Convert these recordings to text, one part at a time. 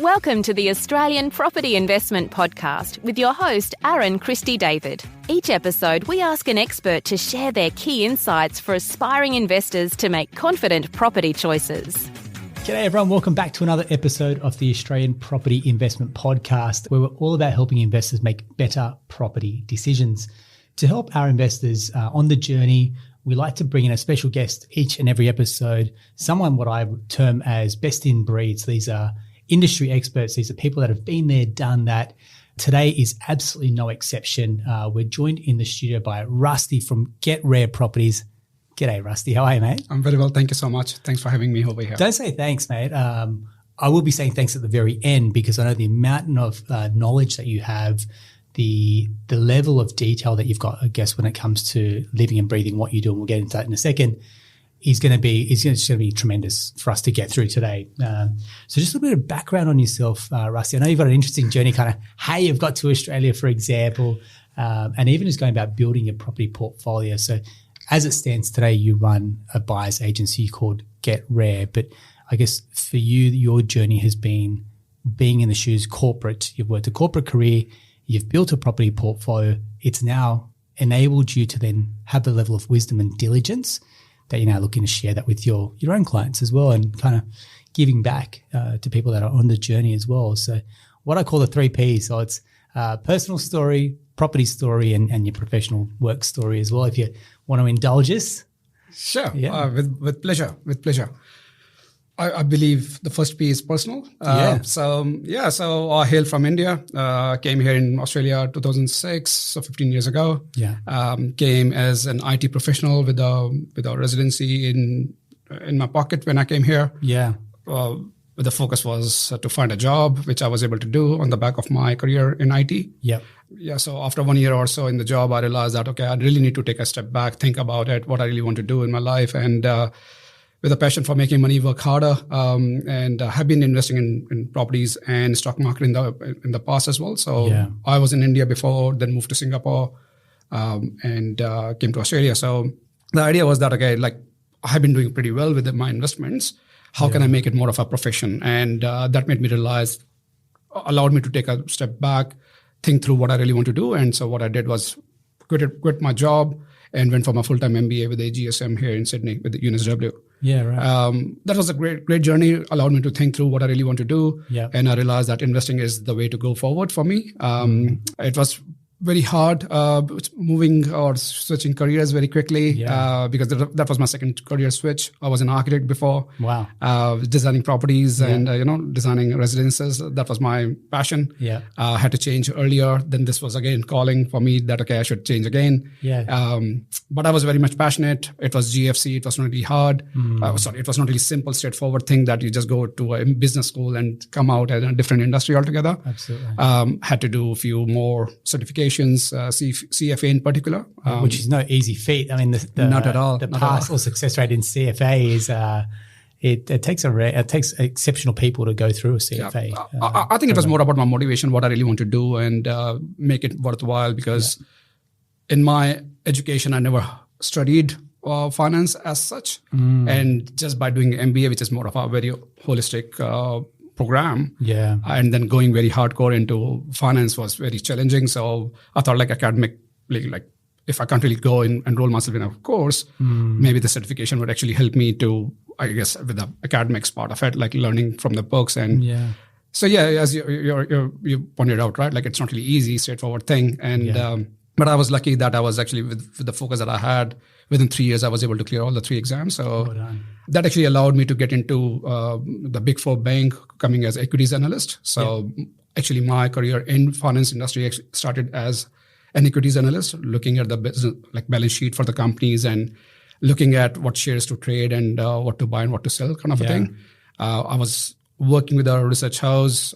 Welcome to the Australian Property Investment Podcast with your host, Aaron Christie David. Each episode, we ask an expert to share their key insights for aspiring investors to make confident property choices. G'day everyone, welcome back to another episode of the Australian Property Investment Podcast, where we're all about helping investors make better property decisions. To help our investors on the journey, we like to bring in a special guest each and every episode, someone what I term as best in breeds. These are industry experts. These are people that have been there, done that. Today is absolutely no exception. We're joined in the studio by Rasti from Get Rare Properties. G'day, Rasti. How are you, mate? I'm very well. Thank you so much. Thanks for having me over here. Don't say thanks, mate. I will be saying thanks at the very end because I know the amount of knowledge that you have, the level of detail that you've got, I guess, when it comes to living and breathing what you do, and we'll get into that in a second, is going to be tremendous for us to get through today. So just a little bit of background on yourself, Rasti. I know you've got an interesting journey, kind of how you've got to Australia, for example, and even just going about building your property portfolio. So as it stands today, you run a buyer's agency called Get Rare. But I guess for you, your journey has been being in the shoes corporate. You've worked a corporate career. You've built a property portfolio. It's now enabled you to then have the level of wisdom and diligence that you're now looking to share that with your own clients as well, and kind of giving back to people that are on the journey as well. So what I call the 3 Ps. So it's personal story, property story, and your professional work story as well. If you want to indulge us. Sure. Yeah. With pleasure. With pleasure. I believe the first P is personal. So I hail from India. Came here in Australia 2006, so 15 years ago. Yeah. Came as an IT professional with a residency in my pocket when I came here. Yeah. The focus was to find a job, which I was able to do on the back of my career in IT. Yep. Yeah. So after 1 year or so in the job, I realized that, okay, I really need to take a step back, think about it, what I really want to do in my life. And with a passion for making money work harder, and have been investing in properties and stock market in the past as well. So yeah. I was in India before, then moved to Singapore, and came to Australia. So the idea was that, okay, like I have been doing pretty well with my investments. How can I make it more of a profession? And that made me realize, allowed me to take a step back, think through what I really want to do. And so what I did was quit my job and went for my full-time MBA with AGSM here in Sydney with the UNSW. Yeah, right. That was a great journey, allowed me to think through what I really want to do. Yeah. And I realized that investing is the way to go forward for me. It was very hard moving or switching careers very quickly because that was my second career switch. I was an architect before. Wow. Designing properties and designing residences. That was my passion. Yeah. I had to change earlier. Then this was again calling for me that, okay, I should change again. Yeah. But I was very much passionate. It was GFC. It was not really hard. It was not really simple, straightforward thing that you just go to a business school and come out in a different industry altogether. Absolutely. Had to do a few more certifications, CFA in particular. Which is no easy feat. I mean, not at all. The pass or success rate in CFA is it takes exceptional people to go through a CFA. Yeah. I think it was more about my motivation, what I really want to do, and make it worthwhile. Because in my education, I never studied finance as such, and just by doing MBA, which is more of a very holistic program, and then going very hardcore into finance was very challenging. So I thought, like, academically, like if I can't really go and enroll myself in a course, maybe the certification would actually help me to, I guess, with the academics part of it, like learning from the books. And so as you pointed out, right, like it's not really easy, straightforward thing. And but I was lucky that I was actually with the focus that I had. Within 3 years, I was able to clear all the 3 exams. So that actually allowed me to get into the Big Four bank, coming as equities analyst. So actually my career in finance industry started as an equities analyst, looking at the business, like balance sheet for the companies and looking at what shares to trade and what to buy and what to sell kind of a thing. I was working with a research house,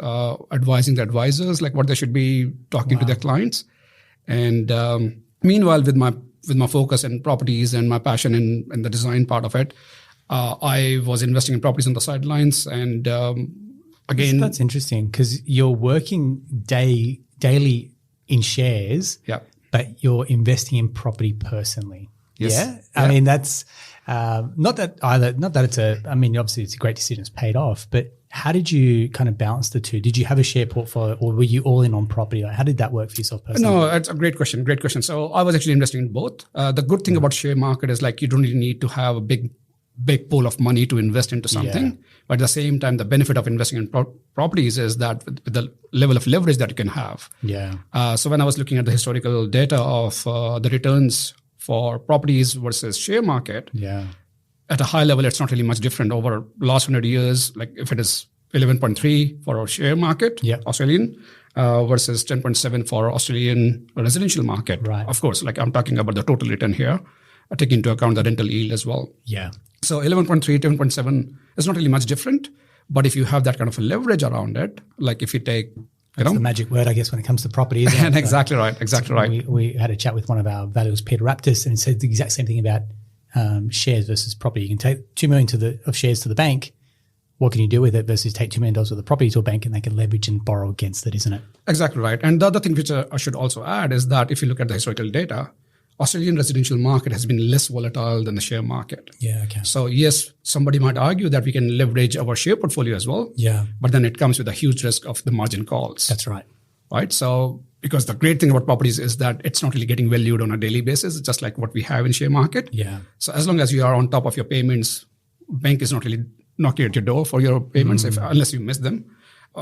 advising the advisors, like what they should be talking to their clients. And meanwhile, with my focus in properties and my passion in the design part of it, I was investing in properties on the sidelines. And again, that's interesting because you're working daily in shares, but you're investing in property personally. Yes. I mean, that's not that it's I mean, obviously it's a great decision. It's paid off, but How did you kind of balance the two? Did you have a share portfolio, or were you all in on property? Like, how did that work for yourself personally? No, that's a great question. Great question. So I was actually investing in both. The good thing about share market is like you don't really need to have a big pool of money to invest into something. Yeah. But at the same time, the benefit of investing in properties is that with the level of leverage that you can have. Yeah. So when I was looking at the historical data of the returns for properties versus share market, at a high level, it's not really much different over last 100 years. Like if it is 11.3 for our share market, Australian, versus 10.7 for Australian residential market. Right. Of course, like I'm talking about the total return here, taking into account the rental yield as well. Yeah. So 11.3, 10.7 is not really much different. But if you have that kind of a leverage around it, like if you take, That's the magic word, I guess, when it comes to property, isn't it? Exactly right. Exactly right. We had a chat with one of our valuers, Peter Raptis, and said the exact same thing about shares versus property. You can take $2 million of shares to the bank. What can you do with it versus take $2 million of the property to a bank and they can leverage and borrow against it, isn't it? Exactly right. And the other thing which I should also add is that if you look at the historical data, Australian residential market has been less volatile than the share market. Yeah, okay. So yes, somebody might argue that we can leverage our share portfolio as well. Yeah. But then it comes with a huge risk of the margin calls. That's right. Right. So because the great thing about properties is that it's not really getting valued on a daily basis, just like what we have in share market. Yeah. So as long as you are on top of your payments, bank is not really knocking at your door for your payments unless you miss them.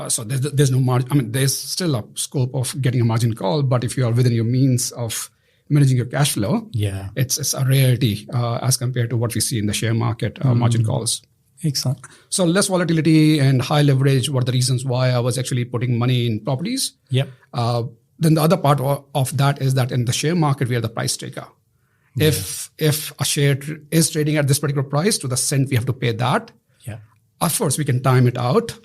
So there's no margin. I mean, there's still a scope of getting a margin call, but if you are within your means of managing your cash flow, it's a rarity as compared to what we see in the share market margin calls. Excellent. So less volatility and high leverage were the reasons why I was actually putting money in properties. Yep. Then the other part of that is that in the share market, we are the price taker. Yeah. If a share is trading at this particular price, to the cent, we have to pay that. Yeah. Of course, we can time it out,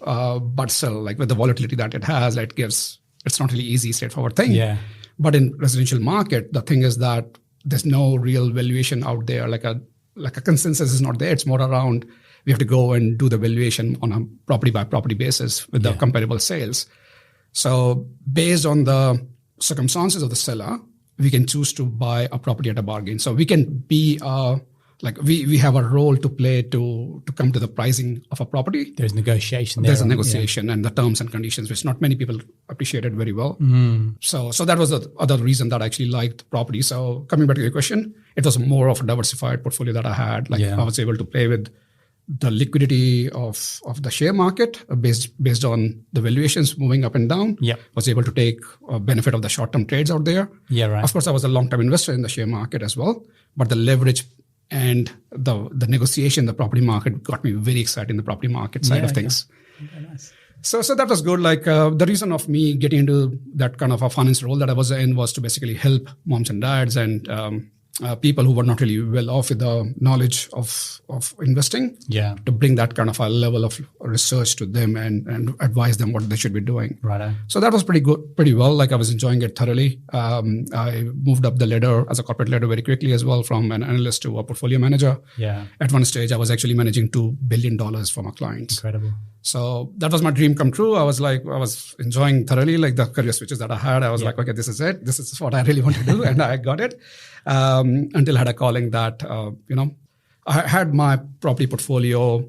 but still, like with the volatility that it has, it's not really easy, straightforward thing. Yeah. But in residential market, the thing is that there's no real valuation out there. Like a consensus is not there. It's more around we have to go and do the valuation on a property by property basis with the comparable sales. So based on the circumstances of the seller, we can choose to buy a property at a bargain. So we can be we have a role to play to come to the pricing of a property. There's negotiation. There's a negotiation and the terms and conditions, which not many people appreciated very well. So that was the other reason that I actually liked property. So coming back to your question, it was more of a diversified portfolio that I had. I was able to play with the liquidity of the share market based on the valuations moving up and down. Was able to take a benefit of the short-term trades out there. Of course, I was a long-term investor in the share market as well, but the leverage and the negotiation, the property market got me very excited in the property market side of things. Okay, nice. So that was good. The reason of me getting into that kind of a finance role that I was in was to basically help moms and dads and people who were not really well off with the knowledge of investing, to bring that kind of a level of research to them and advise them what they should be doing. Right. So that was pretty well. I was enjoying it thoroughly. I moved up the ladder as a corporate ladder very quickly as well, from an analyst to a portfolio manager. At one stage, I was actually managing $2 billion for my clients. Incredible. So that was my dream come true. I was enjoying thoroughly the career switches that I had. I was like, okay, this is it. This is what I really want to do. And I got it. Until I had a calling that, I had my property portfolio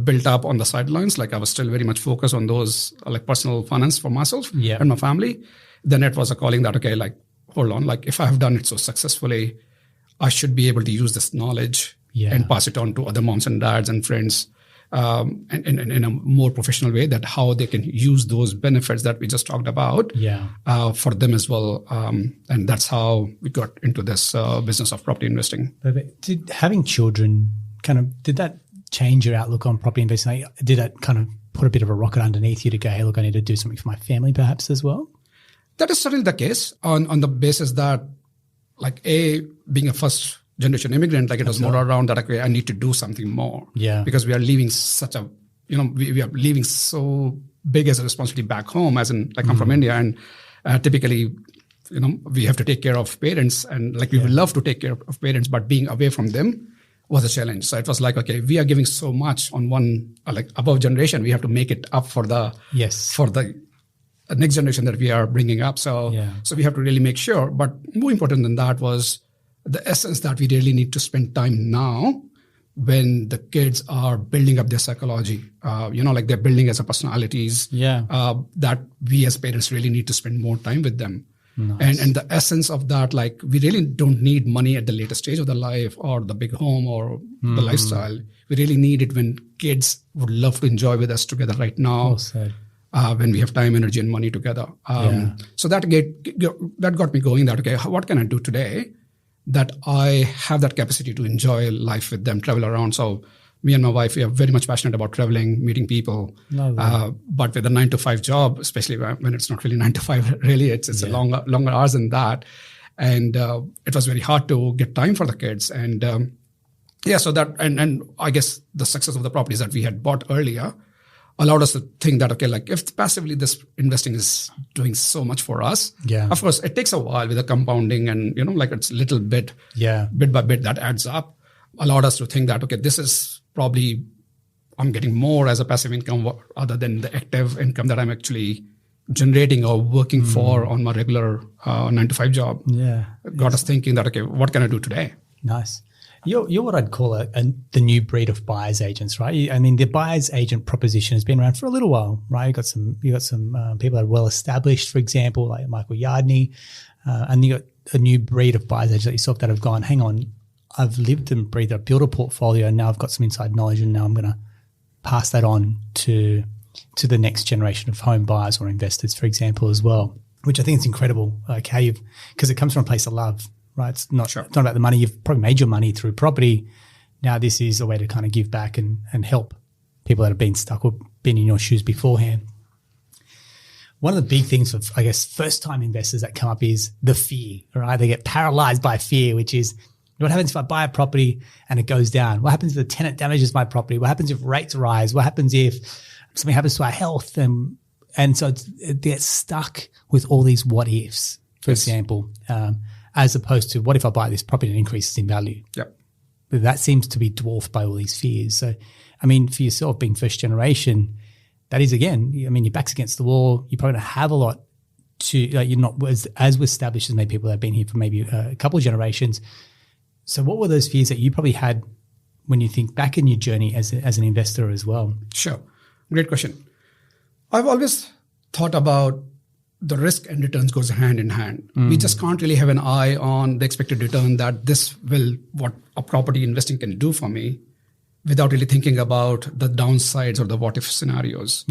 built up on the sidelines. I was still very much focused on those personal finance for myself and my family. Then it was a calling that, okay, hold on, if I have done it so successfully, I should be able to use this knowledge and pass it on to other moms and dads and friends. And in a more professional way, that how they can use those benefits that we just talked about for them as well. And that's how we got into this business of property investing. Did having children did that change your outlook on property investing? Did that kind of put a bit of a rocket underneath you to go, hey, look, I need to do something for my family perhaps as well? That is certainly the case on the basis that being a first generation immigrant, it was more around that, okay, I need to do something more. Because we are leaving such a, we are leaving so big as a responsibility back home, as in, I'm from India, and typically, we have to take care of parents, and we would love to take care of parents, but being away from them was a challenge. So it was okay, we are giving so much on one, above generation, we have to make it up for the next generation that we are bringing up. So we have to really make sure. But more important than that was the essence that we really need to spend time now when the kids are building up their psychology, like they're building as a personalities, that we as parents really need to spend more time with them. Nice. And the essence of that, like we really don't need money at the later stage of the life or the big home or the lifestyle. We really need it when kids would love to enjoy with us together right now. Well said. When we have time, energy, and money together. So that got me going that, okay, what can I do today that I have that capacity to enjoy life with them, travel around. So me and my wife, we are very much passionate about traveling, meeting people. But with a 9-to-5 job, especially when it's not really 9 to 5, really, it's a longer hours than that. And it was very hard to get time for the kids. And so that, and I guess the success of the properties that we had bought earlier allowed us to think that, okay, like if passively this investing is doing so much for us, of course, it takes a while with the compounding and, like it's a little bit, bit by bit that adds up, allowed us to think that, okay, this is probably, I'm getting more as a passive income other than the active income that I'm actually generating or working for on my regular 9-to-5 job. Got us thinking that, okay, what can I do today? Nice. You're what I'd call the new breed of buyer's agents, right? I mean, the buyer's agent proposition has been around for a little while, right? You got some people that are well established, for example, like Michael Yardney, and you got a new breed of buyer's agents like yourself that have gone, hang on, I've lived and breathed, I've built a portfolio, and now I've got some inside knowledge, and now I'm going to pass that on to the next generation of home buyers or investors, for example, as well. Which I think is incredible, like how because it comes from a place of love. Right, it's not about the money. You've probably made your money through property. Now this is a way to kind of give back and help people that have been stuck or been in your shoes beforehand. One of the big things for, I guess, first-time investors that come up is the fear, right? They get paralyzed by fear, which is, what happens if I buy a property and it goes down? What happens if the tenant damages my property? What happens if rates rise? What happens if something happens to our health? And so it gets stuck with all these what ifs, for example. As opposed to what if I buy this property and it increases in value? But that seems to be dwarfed by all these fears. So, I mean, for yourself being first generation, that is, again, I mean, your back's against the wall. You probably don't have a lot to, you're not as established as maybe people that have been here for maybe a couple of generations. So what were those fears that you probably had when you think back in your journey as an investor as well? Sure. Great question. I've always thought about the risk and returns goes hand in hand. We just can't really have an eye on the expected return that what a property investing can do for me without really thinking about the downsides or the what if scenarios.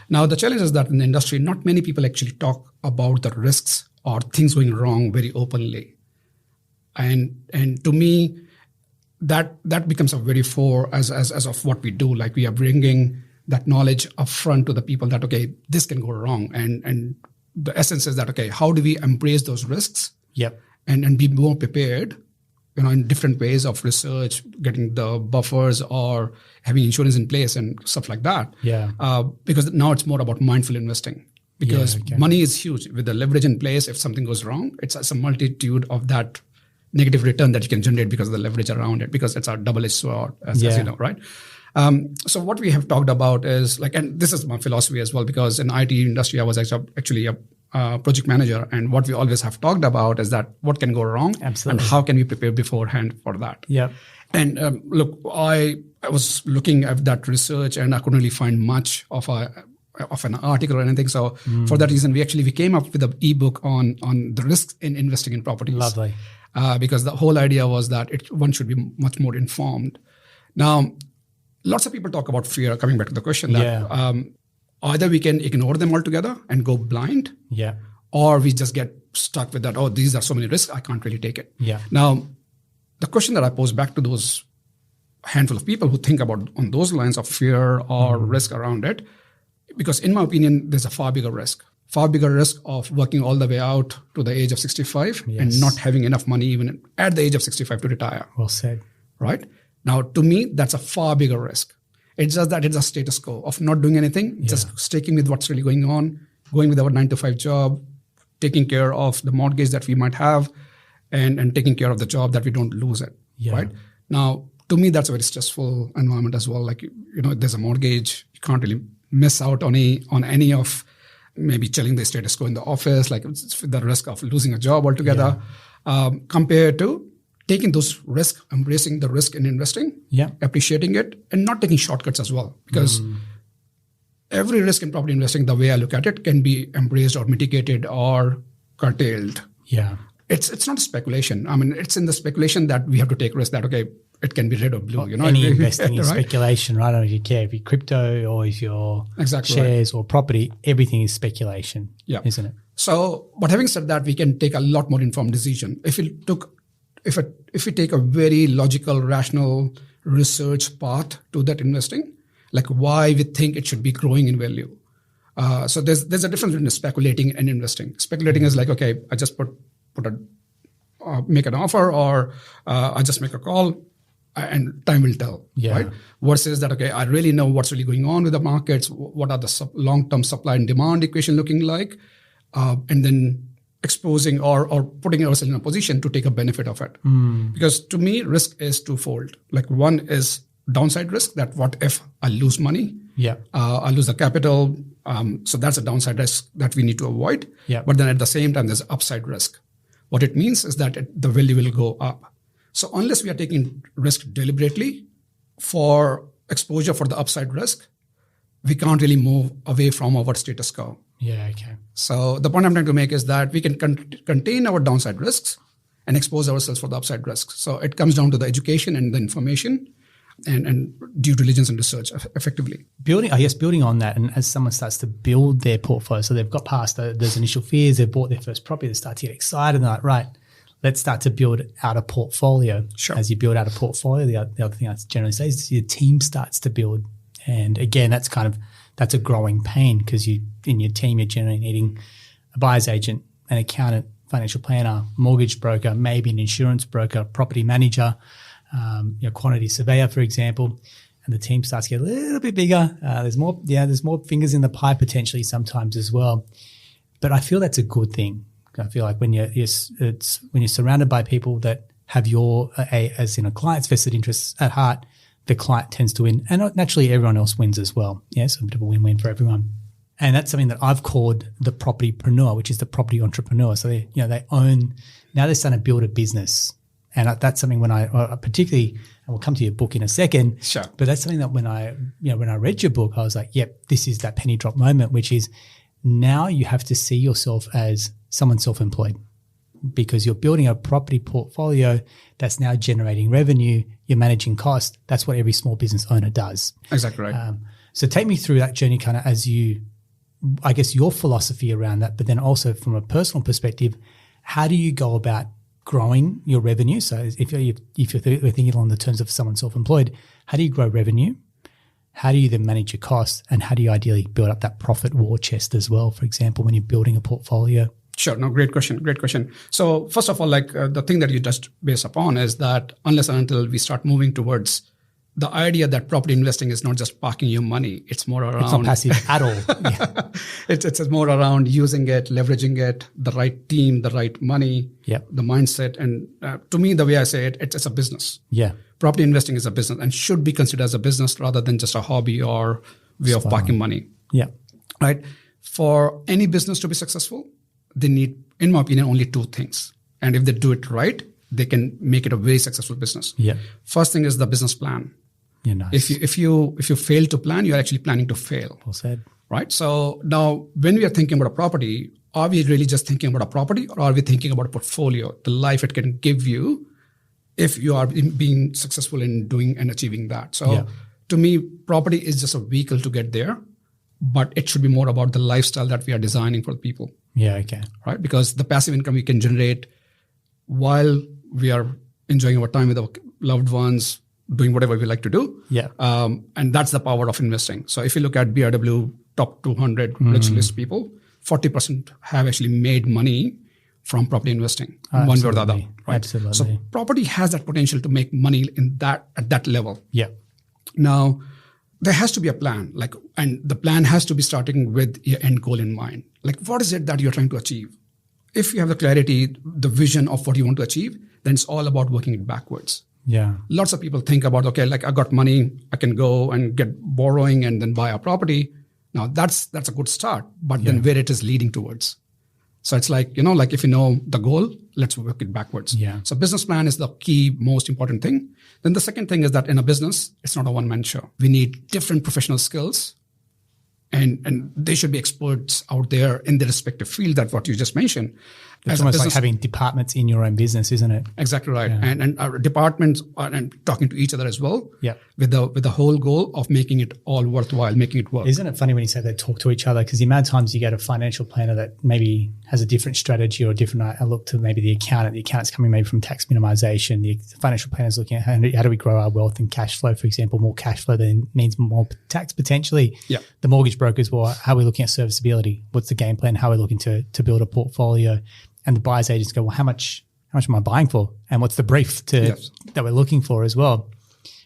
Now, the challenge is that in the industry, not many people actually talk about the risks or things going wrong very openly. And to me, that becomes a very as of what we do. Like we are bringing that knowledge upfront to the people that, okay, this can go wrong. And the essence is that, okay, how do we embrace those risks and be more prepared, in different ways of research, getting the buffers or having insurance in place and stuff like that. Because now it's more about mindful investing because money is huge. With the leverage in place, if something goes wrong, it's a multitude of that negative return that you can generate because of the leverage around it, because it's a double-edged sword, as you know, right? So what we have talked about is and this is my philosophy as well, because in IT industry, I was actually a project manager. And what we always have talked about is that what can go wrong and how can we prepare beforehand for that? And look, I was looking at that research and I couldn't really find much of an article or anything. So for that reason, we came up with an ebook on the risks in investing in properties. Lovely. Because the whole idea was that one should be much more informed. Now, lots of people talk about fear, coming back to the question, that either we can ignore them altogether and go blind, or we just get stuck with that, oh, these are so many risks, I can't really take it. Now, the question that I pose back to those handful of people who think about on those lines of fear or risk around it, because in my opinion, there's a far bigger risk of working all the way out to the age of 65 and not having enough money even at the age of 65 to retire. Well said. Right? Now, to me, that's a far bigger risk. It's just that it's a status quo of not doing anything, just sticking with what's really going on, going with our 9-to-5 job, taking care of the mortgage that we might have, and taking care of the job that we don't lose it. Right? Now, to me, that's a very stressful environment as well. Like, there's a mortgage. You can't really miss out on any of maybe chilling the status quo in the office, like it's the risk of losing a job altogether, compared to taking those risks, embracing the risk in investing, appreciating it, and not taking shortcuts as well. Because every risk in property investing, the way I look at it, can be embraced or mitigated or curtailed. Yeah. It's not speculation. I mean, it's in the speculation that we have to take risk that, okay, it can be red or blue. Any investing is speculation, right? I don't care if you're crypto or if you're shares or property, everything is speculation, isn't it? So, but having said that, we can take a lot more informed decision. If we take a very logical, rational research path to that investing, like why we think it should be growing in value. So there's a difference between speculating and investing. Speculating is like, okay, I just make an offer, or I just make a call, and time will tell, right? Versus that, okay, I really know what's really going on with the markets, what are the long-term supply and demand equation looking like, and then exposing or putting ourselves in a position to take a benefit of it. Because to me, risk is twofold. Like one is downside risk, that what if I lose money? I lose the capital. So that's a downside risk that we need to avoid. But then at the same time, there's upside risk. What it means is that the value will go up. So unless we are taking risk deliberately for exposure for the upside risk, we can't really move away from our status quo. So the point I'm trying to make is that we can contain our downside risks and expose ourselves for the upside risks. So it comes down to the education and the information and due diligence and research effectively. Building on that, and as someone starts to build their portfolio, so they've got past those initial fears, they've bought their first property, they start to get excited and they're like, right, let's start to build out a portfolio. As you build out a portfolio, the other thing I generally say is your team starts to build. And again, that's a growing pain, because in your team, you're generally needing a buyer's agent, an accountant, financial planner, mortgage broker, maybe an insurance broker, property manager, quantity surveyor, for example, and the team starts to get a little bit bigger. There's more fingers in the pie potentially sometimes as well. But I feel that's a good thing. I feel like when you're surrounded by people that have your as in a client's vested interests at heart, the client tends to win, and naturally everyone else wins as well. So a bit of a win-win for everyone. And that's something that I've called the propertypreneur, which is the property entrepreneur. So they own, now they're starting to build a business. And that's something when I particularly, and we'll come to your book in a second, but that's something that when I read your book, I was like, yep, this is that penny drop moment, which is now you have to see yourself as someone self-employed, because you're building a property portfolio that's now generating revenue, you're managing costs. That's what every small business owner does. Exactly right. So take me through that journey kind of as I guess your philosophy around that, but then also from a personal perspective, how do you go about growing your revenue? So if you're thinking along the terms of someone self-employed, how do you grow revenue? How do you then manage your costs? And how do you ideally build up that profit war chest as well, for example, when you're building a portfolio? Sure. No, great question. So first of all, the thing that you just base upon is that unless and until we start moving towards the idea that property investing is not just parking your money, it's more around... It's not passive at all. It's more around using it, leveraging it, the right team, the right money, the mindset. And to me, the way I say it, it's a business. Property investing is a business and should be considered as a business rather than just a hobby or way of parking money. Right? For any business to be successful, they need, in my opinion, only two things. And if they do it right, they can make it a very successful business. First thing is the business plan. Nice. If you fail to plan, you're actually planning to fail. Well said. Right? So now when we are thinking about a property, are we really just thinking about a property, or are we thinking about a portfolio, the life it can give you if you are being successful in doing and achieving that? So to me, property is just a vehicle to get there, but it should be more about the lifestyle that we are designing for the people. Right? Because the passive income we can generate while we are enjoying our time with our loved ones, doing whatever we like to do. And that's the power of investing. So if you look at BRW top 200 rich list people, 40% have actually made money from property investing, one way or the other. Right? Absolutely. So property has that potential to make money at that level. Now, there has to be a plan, and the plan has to be starting with your end goal in mind. What is it that you're trying to achieve? If you have the clarity, the vision of what you want to achieve, then it's all about working it backwards. Lots of people think about, okay, I got money, I can go and get borrowing and then buy a property. Now that's a good start, but then where it is leading towards. So it's like, like if you know the goal, let's work it backwards. Yeah. So business plan is the key, most important thing. Then the second thing is that in a business, it's not a one-man show. We need different professional skills, and they should be experts out there in their respective field. That's what you just mentioned. It's almost like having departments in your own business, isn't it? Exactly right. Yeah. And our departments are and talking to each other as well. Yeah. With the whole goal of making it all worthwhile, making it work. Isn't it funny when you say they talk to each other? Because the amount of times you get a financial planner that maybe has a different strategy or a different outlook to maybe the accountant. The accountant's coming maybe from tax minimization. The financial planner's looking at how do we grow our wealth and cash flow, for example. More cash flow then means more tax potentially. Yeah. The mortgage brokers, well, how are we looking at serviceability? What's the game plan? How are we looking to build a portfolio? And the buyer's agents go, well, how much am I buying for? And what's the brief that we're looking for as well?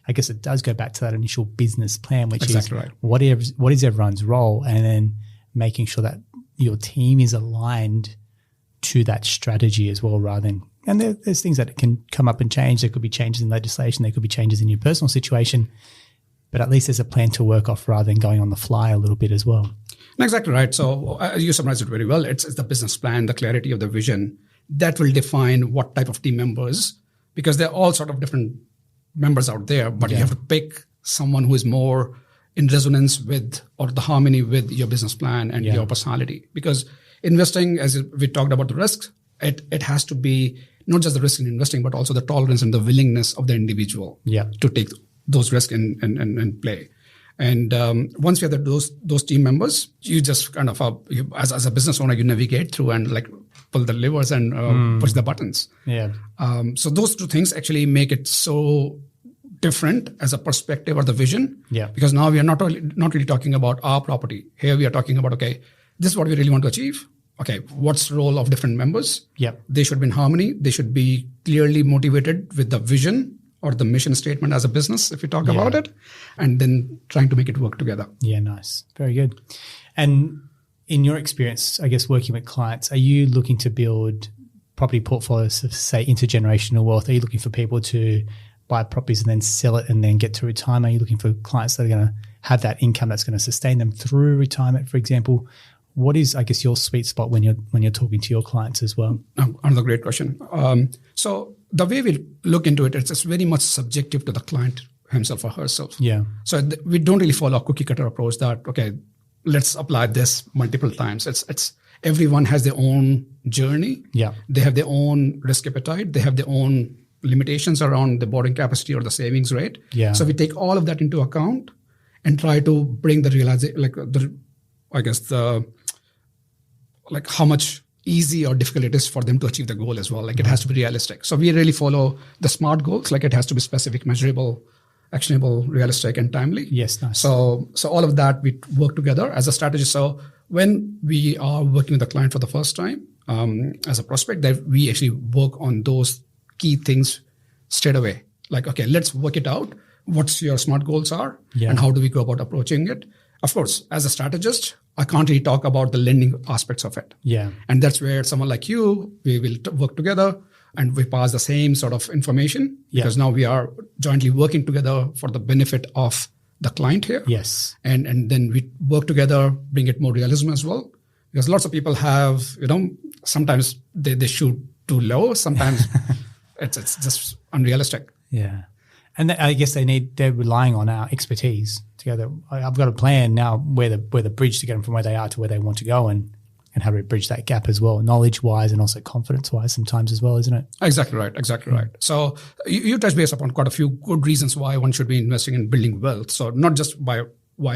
I guess it does go back to that initial business plan, which is right. what is everyone's role, and then making sure that your team is aligned to that strategy as well, rather than, and there's things that can come up and change. There could be changes in legislation. There could be changes in your personal situation, but at least there's a plan to work off rather than going on the fly a little bit as well. Exactly right. So you summarized it very well. It's the business plan, the clarity of the vision that will define what type of team members, because they're all sort of different members out there, but you have to pick someone who is more in resonance with or the harmony with your business plan and your personality. Because investing, as we talked about the risks, it has to be not just the risk in investing, but also the tolerance and the willingness of the individual to take those risks and play. And once you have those team members, you just kind of, as a business owner, you navigate through and like pull the levers and push the buttons. Yeah. So those two things actually make it so different as a perspective or the vision. Yeah. Because now we are not really talking about our property. Here we are talking about, okay, this is what we really want to achieve. Okay, what's the role of different members? Yep. They should be in harmony. They should be clearly motivated with the vision or the mission statement as a business, if you talk about it, and then trying to make it work together. Yeah, nice. Very good. And in your experience, I guess, working with clients, are you looking to build property portfolios of, say, intergenerational wealth? Are you looking for people to buy properties and then sell it and then get to retirement? Are you looking for clients that are going to have that income that's going to sustain them through retirement, for example? What is, I guess, your sweet spot when you're talking to your clients as well? Another great question. So the way we look into it, it's very much subjective to the client himself or herself. Yeah. So we don't really follow a cookie cutter approach that, okay, let's apply this multiple times. It's everyone has their own journey. Yeah. They have their own risk appetite. They have their own limitations around the borrowing capacity or the savings rate. Yeah. So we take all of that into account and try to bring the realization, like how much easy or difficult it is for them to achieve the goal as well. Like it has to be realistic. So we really follow the SMART goals. Like it has to be specific, measurable, actionable, realistic, and timely. Yes, nice. So all of that we work together as a strategist. So when we are working with a client for the first time as a prospect, that we actually work on those key things straight away. Like, okay, let's work it out. What's your SMART goals are and how do we go about approaching it? Of course, as a strategist, I can't really talk about the lending aspects of it. Yeah. And that's where someone like you, we will work together and we pass the same sort of information because now we are jointly working together for the benefit of the client here. Yes. And then we work together, bring it more realism as well. Because lots of people have, sometimes they shoot too low. Sometimes it's just unrealistic. Yeah. And I guess they're relying on our expertise together. I've got a plan now where the bridge to get them from where they are to where they want to go and how to bridge that gap as well, knowledge-wise and also confidence-wise sometimes as well, isn't it? Exactly right. So you touch base upon quite a few good reasons why one should be investing in building wealth. So not just why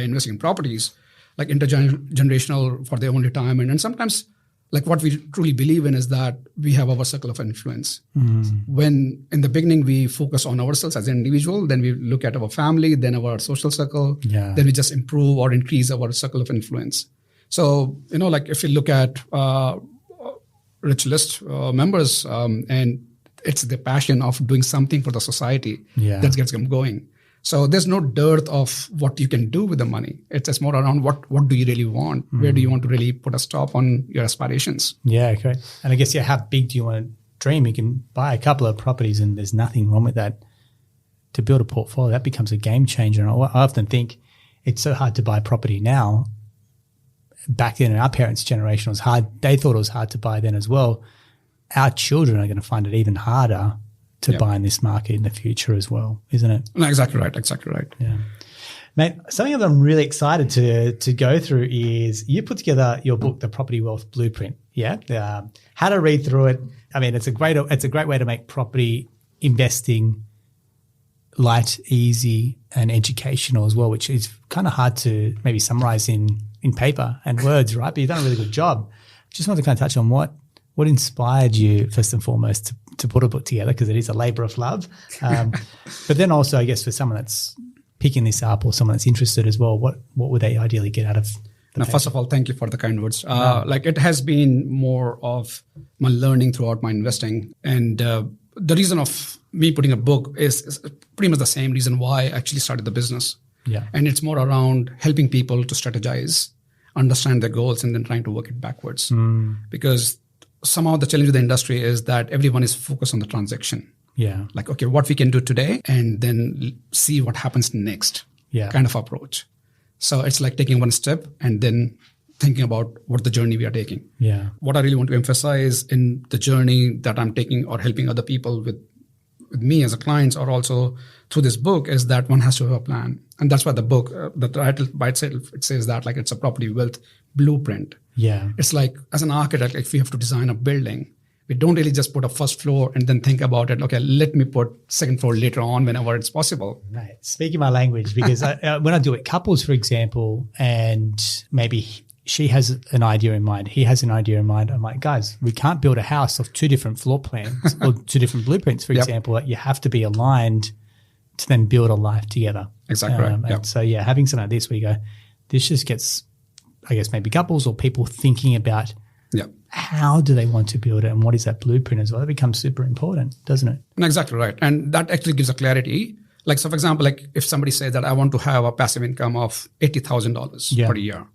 investing in properties, like intergenerational for their own retirement. And sometimes like what we truly believe in is that we have our circle of influence. When in the beginning we focus on ourselves as an individual, then we look at our family, then our social circle, then we just improve or increase our circle of influence. So, like if you look at rich list members and it's the passion of doing something for the society that gets them going. So there's no dearth of what you can do with the money. It's just more around what do you really want? Where do you want to really put a stop on your aspirations? Yeah, okay. And I guess, how big do you want to dream? You can buy a couple of properties and there's nothing wrong with that. To build a portfolio, that becomes a game changer. And I often think it's so hard to buy property now back then in our parents' generation, it was hard. They thought it was hard to buy then as well. Our children are going to find it even harder to buy in this market in the future as well, isn't it? No, exactly right. Exactly right. Yeah. Mate, something that I'm really excited to go through is you put together your book, The Property Wealth Blueprint. Yeah. How to read through it. I mean, it's a great way to make property investing light, easy, and educational as well, which is kind of hard to maybe summarize in paper and words, right? But you've done a really good job. Just wanted to kind of touch on what inspired you first and foremost to put a book together, because it is a labor of love. But then also, I guess, for someone that's picking this up or someone that's interested as well, what would they ideally get out of the paper? First of all, thank you for the kind words. Like, it has been more of my learning throughout my investing. And the reason of me putting a book is pretty much the same reason why I actually started the business. Yeah. And it's more around helping people to strategize, understand their goals, and then trying to work it backwards. Because somehow the challenge of the industry is that everyone is focused on the transaction. Yeah. Like, okay, what we can do today and then see what happens next. Yeah. Kind of approach. So it's like taking one step and then thinking about what the journey we are taking. Yeah. What I really want to emphasize in the journey that I'm taking or helping other people with me as a client, or also through this book, is that one has to have a plan. And that's why the book, the title by itself, it says that like it's a property wealth blueprint. Yeah. It's like, as an architect, if we have to design a building, we don't really just put a first floor and then think about it, okay, let me put second floor later on whenever it's possible. Right. Speaking my language, because when I do it couples, for example, and maybe she has an idea in mind, he has an idea in mind, I'm like, guys, we can't build a house of two different floor plans or two different blueprints, for example. Like, you have to be aligned to then build a life together. Exactly right. And so, having something like this where you go, this just gets, I guess, maybe couples or people thinking about how do they want to build it and what is that blueprint as well. That becomes super important, doesn't it? Exactly right. And that actually gives a clarity. Like, so for example, like if somebody says that I want to have a passive income of $80,000 per year.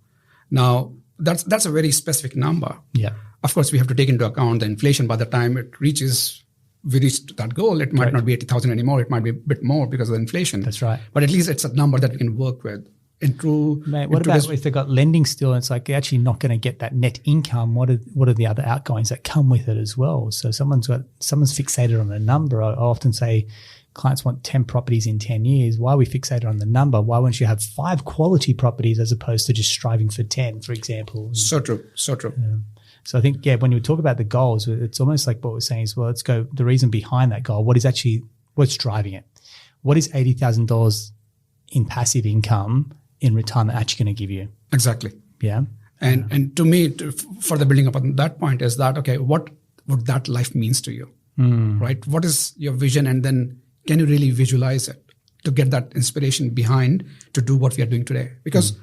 Now, that's a very specific number. Yeah. Of course, we have to take into account the inflation. By the time we reach that goal, it might not be 80,000 anymore. It might be a bit more because of the inflation. That's right. But at least it's a number that we can work with. Mate, what about if they've got lending still and it's like they're actually not going to get that net income? What are the other outgoings that come with it as well? So someone's fixated on a number. I often say clients want 10 properties in 10 years. Why are we fixated on the number? Why won't you have 5 quality properties as opposed to just striving for 10, for example? So true. So true. Yeah. So I think, when you talk about the goals, it's almost like what we're saying is, well, let's go the reason behind that goal. What's driving it? What is $80,000 in passive income in retirement actually going to give you? Exactly. Yeah. And to me, further building up on that point is that, okay, what that life means to you, right? What is your vision? And then can you really visualize it to get that inspiration behind to do what we are doing today? Because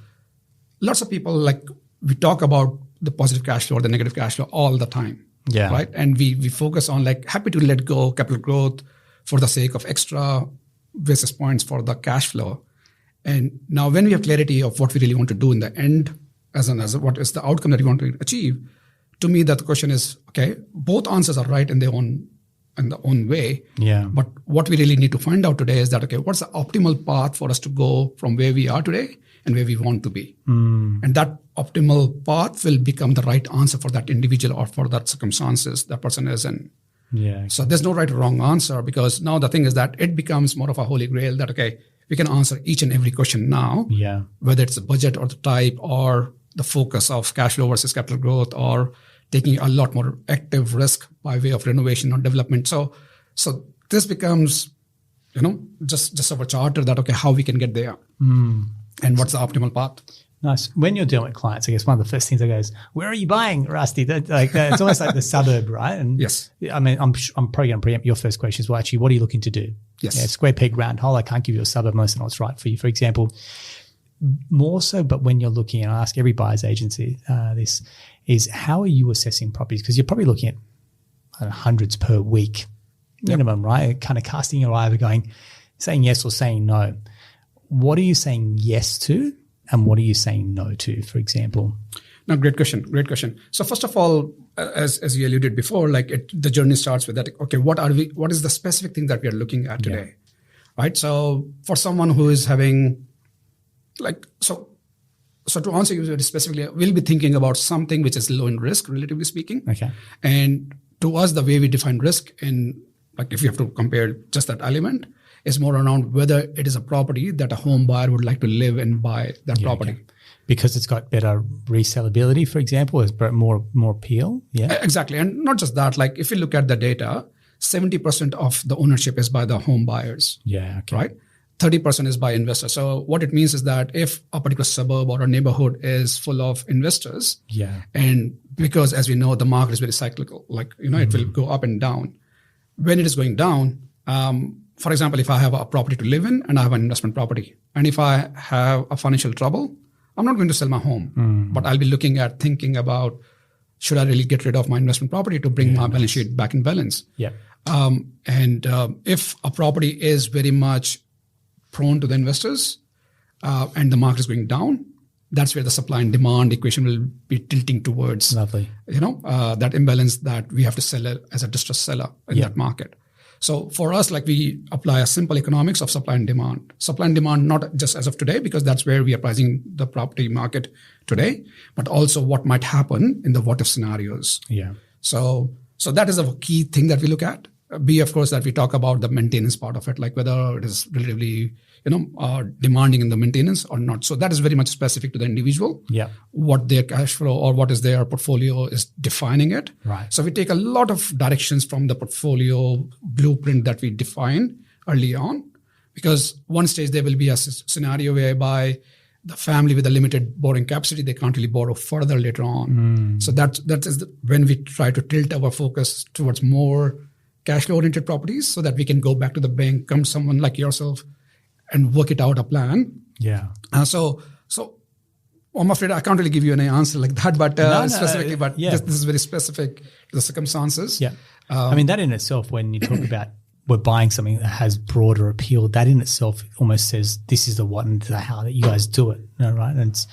lots of people, like, we talk about the positive cash flow or the negative cash flow all the time. Yeah. Right. And we focus on like happy to let go capital growth for the sake of extra basis points for the cash flow. And now when we have clarity of what we really want to do in the end, as what is the outcome that we want to achieve, to me, that question is, okay, both answers are right in their own way. Yeah. But what we really need to find out today is that, okay, what's the optimal path for us to go from where we are today and where we want to be? And that optimal path will become the right answer for that individual or for that circumstances that person is in. Yeah. So there's no right or wrong answer, because now the thing is that it becomes more of a holy grail that, okay, we can answer each and every question now, whether it's the budget or the type or the focus of cash flow versus capital growth or taking a lot more active risk by way of renovation or development. So this becomes, just of a charter that, okay, how we can get there and what's the optimal path. Nice. When you're dealing with clients, I guess one of the first things I go is, where are you buying, Rusty? It's almost like the suburb, right? And yes. I mean, I'm probably going to preempt your first question as well. Actually, what are you looking to do? Yes. Yeah, square peg, round hole. I can't give you a suburb unless I know what's right for you. For example, more so, but when you're looking, and I ask every buyer's agency this, is how are you assessing properties? Because you're probably looking at hundreds per week minimum, right? Kind of casting your eye over saying yes or saying no. What are you saying yes to? And what are you saying no to, for example? No, great question. So first of all, as you alluded before, the journey starts with that. Okay, what is the specific thing that we are looking at today, right? So for someone who is having, So to answer you very specifically, we'll be thinking about something which is low in risk, relatively speaking. Okay. And to us, the way we define risk in, like if you have to compare just that element, is more around whether it is a property that a home buyer would like to live and buy that property. Okay. Because it's got better resellability, for example, it's more appeal. Yeah. Exactly. And not just that, like if you look at the data, 70% of the ownership is by the home buyers. Yeah. Okay. Right? 30% is by investors. So what it means is that if a particular suburb or a neighborhood is full of investors, and because as we know, the market is very cyclical, like, it will go up and down. When it is going down, for example, if I have a property to live in and I have an investment property, and if I have a financial trouble, I'm not going to sell my home, but I'll be thinking about, should I really get rid of my investment property to bring my balance sheet back in balance? Yeah. If a property is very much prone to the investors and the market is going down, that's where the supply and demand equation will be tilting towards. Lovely. That imbalance that we have to sell it as a distressed seller in that market. So for us, like we apply a simple economics of supply and demand. Supply and demand, not just as of today, because that's where we are pricing the property market today, but also what might happen in the what if scenarios. Yeah. So that is a key thing that we look at. Of course, that we talk about the maintenance part of it, like whether it is relatively, demanding in the maintenance or not. So that is very much specific to the individual. Yeah. What their cash flow or what is their portfolio is defining it. Right. So we take a lot of directions from the portfolio blueprint that we define early on, because one stage there will be a scenario whereby the family with a limited borrowing capacity, they can't really borrow further later on. So that is when we try to tilt our focus towards more cash flow oriented properties, so that we can go back to the bank, come to someone like yourself, and work it out a plan. Yeah. So I'm afraid I can't really give you any answer like that, but specifically, but this is very specific to the circumstances. Yeah. That in itself, when you talk about we're buying something that has broader appeal, that in itself almost says this is the what and the how that you guys do it, right? And it's,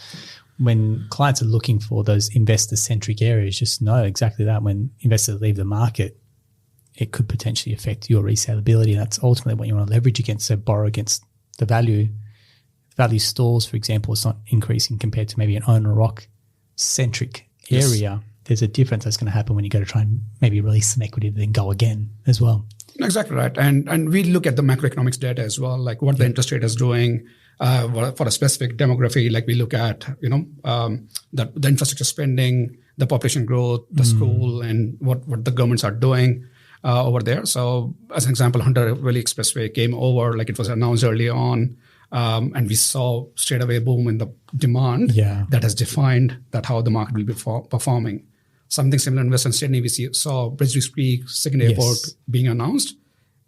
when clients are looking for those investor-centric areas, just know exactly that. When investors leave the market, it could potentially affect your resellability. And that's ultimately what you want to leverage against. So borrow against the value. The value stalls, for example, is not increasing compared to maybe an owner-occ-centric area. There's a difference that's going to happen when you go to try and maybe release some equity, then go again as well. Exactly right. And we look at the macroeconomics data as well, like what the interest rate is doing for a specific demography. Like we look at, the infrastructure spending, the population growth, the school, and what the governments are doing over there. So as an example, Hunter Valley Expressway came over, like it was announced early on. And we saw straight away a boom in the demand that has defined that how the market will be performing. Something similar in Western Sydney, we saw Bridge Creek second airport being announced.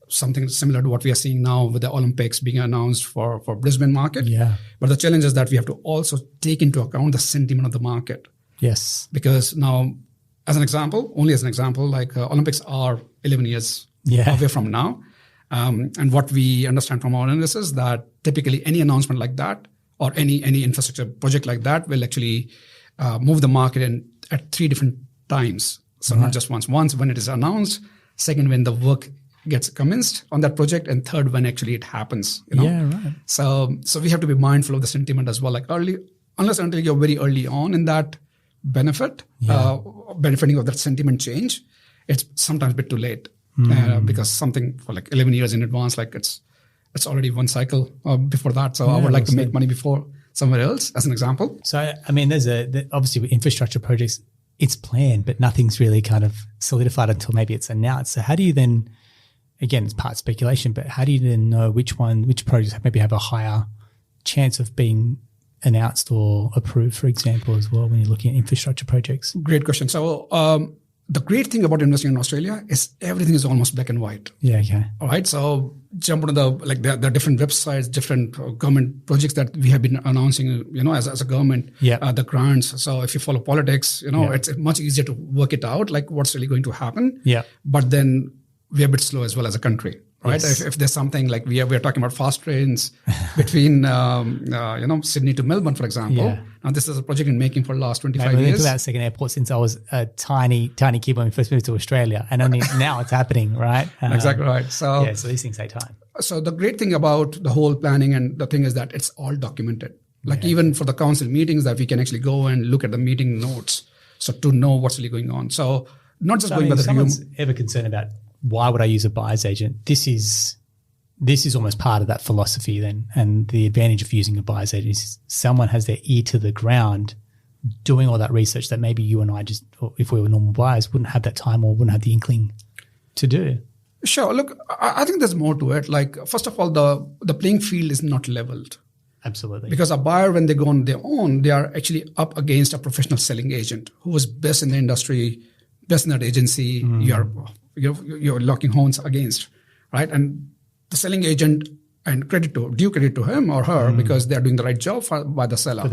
Something similar to what we are seeing now with the Olympics being announced for Brisbane market. Yeah. But the challenge is that we have to also take into account the sentiment of the market. Yes. Because now, only as an example, like Olympics are 11 years away from now. And what we understand from our analysis that typically any announcement like that or any infrastructure project like that will actually move the market at 3 different times. So not just once. Once when it is announced, second when the work gets commenced on that project, and third when actually it happens. Yeah, right. So we have to be mindful of the sentiment as well. Like unless until you're very early on in that benefiting of that sentiment change, it's sometimes a bit too late. Because something for like 11 years in advance, like it's already one cycle before that. So I would like to make money before somewhere else, as an example. So, there's obviously with infrastructure projects, it's planned, but nothing's really kind of solidified until maybe it's announced. So how do you then, again, it's part speculation, but how do you then know which projects maybe have a higher chance of being announced or approved, for example, as well, when you're looking at infrastructure projects? Great question. So, the great thing about investing in Australia is everything is almost black and white. Yeah, okay. All right. So jump into the different websites, different government projects that we have been announcing, as a government, the grants. So if you follow politics, it's much easier to work it out, like what's really going to happen. Yeah. But then we're a bit slow as well as a country. Right. Yes. If there's something like we're talking about fast trains between Sydney to Melbourne, for example. Yeah. Now this is a project in making for the last 25 years. I've been to that second airport since I was a tiny kid when we first moved to Australia, and only now it's happening, right? Exactly right. So these things take time. So the great thing about the whole planning and the thing is that it's all documented. Like even for the council meetings that we can actually go and look at the meeting notes. So to know what's really going on. So not just going by the someone's ever concerned about why would I use a buyer's agent? This is almost part of that philosophy then. And the advantage of using a buyer's agent is someone has their ear to the ground doing all that research that maybe you and I just, or if we were normal buyers, wouldn't have that time or wouldn't have the inkling to do. Sure. Look, I think there's more to it. Like, first of all, the playing field is not leveled. Absolutely. Because a buyer, when they go on their own, they are actually up against a professional selling agent who is best in the industry, best in that agency. You're locking horns against, right? And the selling agent, and due credit to him or her, because they are doing the right job by the seller.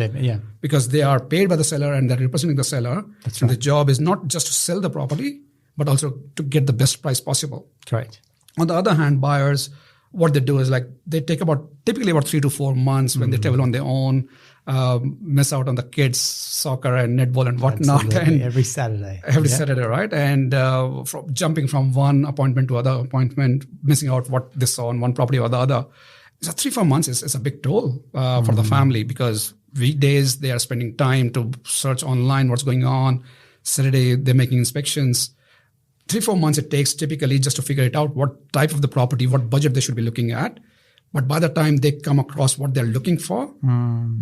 Because they are paid by the seller and they're representing the seller. That's and right. the job is not just to sell the property, but also to get the best price possible. Correct. On the other hand, buyers, what they do is like they take typically about 3 to 4 months when they travel on their own, miss out on the kids' soccer and netball and whatnot. Absolutely. And every Saturday. Saturday, right? And jumping from one appointment to other appointment, missing out what they saw on one property or the other. So 3-4 months is a big toll for the family, because weekdays they are spending time to search online what's going on. Saturday they're making inspections. 3-4 months it takes typically just to figure it out, what type of the property, what budget they should be looking at. But by the time they come across what they're looking for,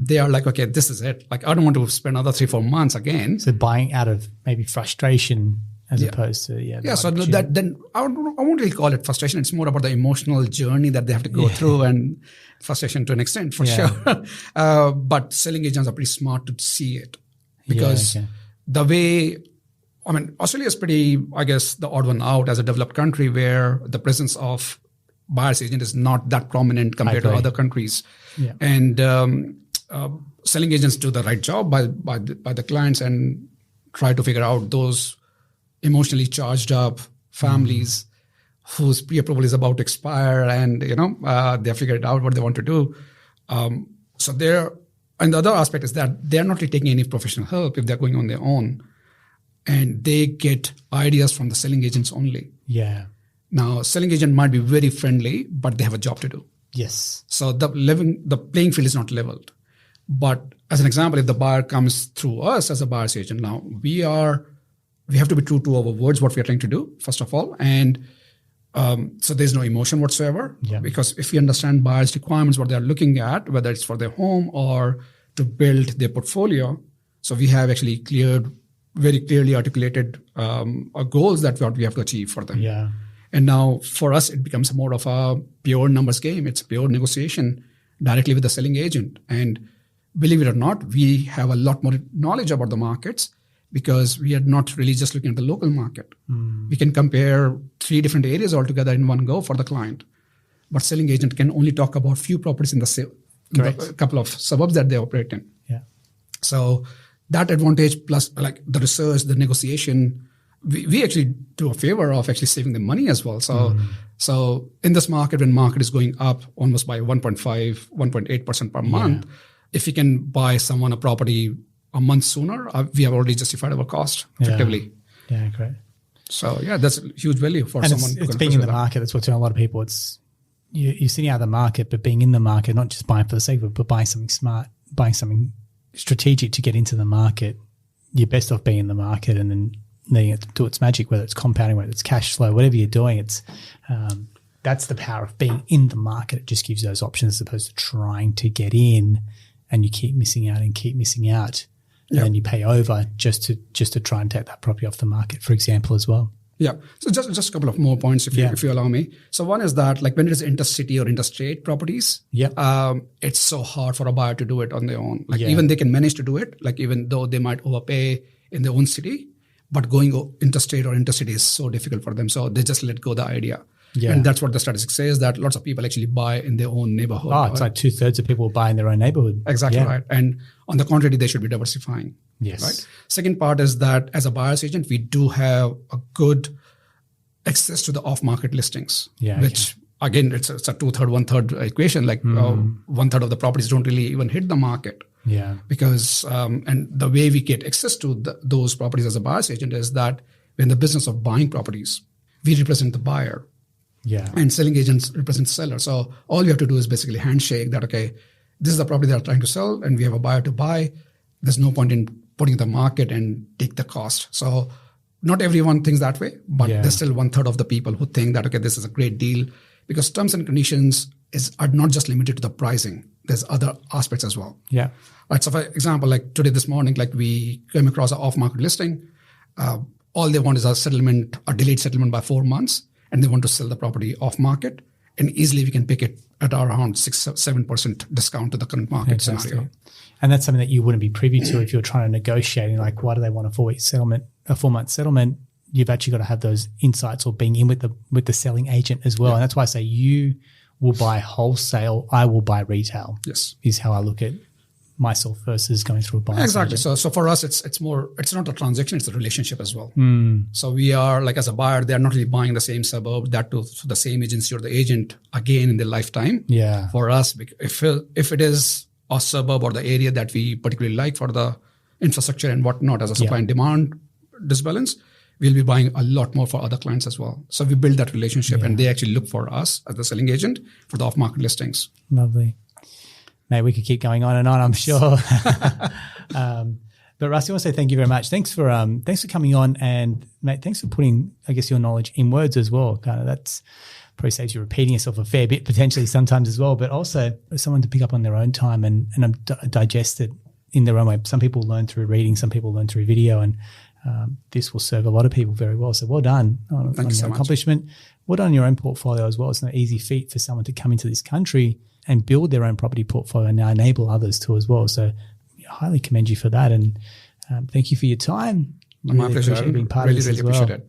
they are like, okay, this is it. Like, I don't want to spend another 3-4 months again. So buying out of maybe frustration as opposed to, So that then I won't really call it frustration. It's more about the emotional journey that they have to go through, and frustration to an extent, for sure. But selling agents are pretty smart to see it, because the way, I mean, Australia is pretty, I guess, the odd one out as a developed country where the presence of buyer's agent is not that prominent compared to other countries. Yeah. And selling agents do the right job by the clients and try to figure out those emotionally charged up families whose pre-approval is about to expire, and they figured out what they want to do. So and the other aspect is that they're not really taking any professional help if they're going on their own. And they get ideas from the selling agents only. Yeah. Now, selling agent might be very friendly, but they have a job to do. Yes. So the playing field is not leveled. But as an example, if the buyer comes through us as a buyer's agent, now we have to be true to our words, what we are trying to do, first of all. And so there's no emotion whatsoever. Yeah. Because if we understand buyers' requirements, what they're looking at, whether it's for their home or to build their portfolio, so we have actually very clearly articulated goals that what we have to achieve for them. Yeah. And now for us, it becomes more of a pure numbers game. It's pure negotiation directly with the selling agent. And believe it or not, we have a lot more knowledge about the markets, because we are not really just looking at the local market. We can compare 3 different areas altogether in one go for the client. But selling agent can only talk about few properties in the couple of suburbs that they operate in. Yeah. So that advantage plus like the research, the negotiation, we actually do a favor of actually saving them money as well. So in this market, when market is going up almost by 1.5, 1.8% per month, if we can buy someone a property a month sooner, we have already justified our cost effectively. Yeah, great. So that's a huge value for someone. It's being in the market. That's what's doing a lot of people. It's you're sitting out of the market, but being in the market, not just buying for the sake of it, but buying something smart, buying something strategic to get into the market. You're best off being in the market and then letting it do its magic, whether it's compounding, whether it's cash flow, whatever you're doing. It's that's the power of being in the market. It just gives you those options as opposed to trying to get in and you keep missing out and keep missing out. And then you pay over just to try and take that property off the market, for example, as well. Yeah. So just a couple of more points, if you allow me. So one is that, like, when it is intercity or interstate properties, it's so hard for a buyer to do it on their own. Like even they can manage to do it, like even though they might overpay in their own city, but going interstate or intercity is so difficult for them. So they just let go the idea. Yeah. And that's what the statistics says, that lots of people actually buy in their own neighborhood. Oh, it's like 2/3 of people buy in their own neighborhood. Exactly right. And on the contrary, they should be diversifying. Yes. Right. Second part is that as a buyer's agent, we do have a good access to the off-market listings, which again, it's a 2/3, 1/3 equation. Like 1/3 of the properties don't really even hit the market. Yeah. Because, and the way we get access to those properties as a buyer's agent is that we're in the business of buying properties. We represent the buyer. Yeah. And selling agents represent the seller. So all you have to do is basically handshake that, okay, this is the property they're trying to sell and we have a buyer to buy. There's no point in putting it in the market and take the cost. So not everyone thinks that way, but there's still 1/3 of the people who think that, okay, this is a great deal, because terms and conditions are not just limited to the pricing. There's other aspects as well. Yeah. Right. So for example, like today, this morning, like we came across an off-market listing. All they want is a delayed settlement by 4 months, and they want to sell the property off-market. And easily we can pick it at around 6-7% discount to the current market scenario. And that's something that you wouldn't be privy to if you're trying to negotiate. Like, why do they want a 4-month settlement? You've actually got to have those insights or being in with the selling agent as well. And that's why I say you will buy wholesale, I will buy retail. Yes. Is how I look at myself versus going through a buyer's Exactly. agent. So for us, it's not a transaction, it's a relationship as well. So we are, like, as a buyer, they're not really buying the same suburb, that to the same agency or the agent again in their lifetime. Yeah. For us, if it is a suburb or the area that we particularly like for the infrastructure and whatnot, as a supply and demand disbalance, we'll be buying a lot more for other clients as well. So we build that relationship and they actually look for us as the selling agent for the off-market listings. Lovely. Mate, we could keep going on and on, I'm sure. But Rasti, I want to say thank you very much. Thanks for coming on, and mate, thanks for putting, I guess, your knowledge in words as well. Kind of that's probably saves you repeating yourself a fair bit potentially sometimes as well, but also someone to pick up on their own time and digest it in their own way. Some people learn through reading, some people learn through video, and this will serve a lot of people very well. So well done on your accomplishment. Well done on your own portfolio as well. It's no easy feat for someone to come into this country and build their own property portfolio and now enable others to as well. So I highly commend you for that. And thank you for your time. My pleasure. Appreciate you being part of this as well. Appreciate it.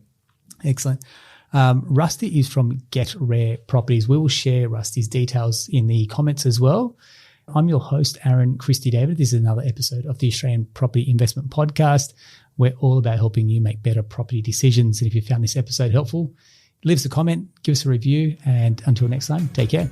Excellent. Rasti is from Get Rare Properties. We will share Rusti's details in the comments as well. I'm your host, Aaron Christie David. This is another episode of the Australian Property Investment Podcast. We're all about helping you make better property decisions. And if you found this episode helpful, leave us a comment, give us a review, and until next time, take care.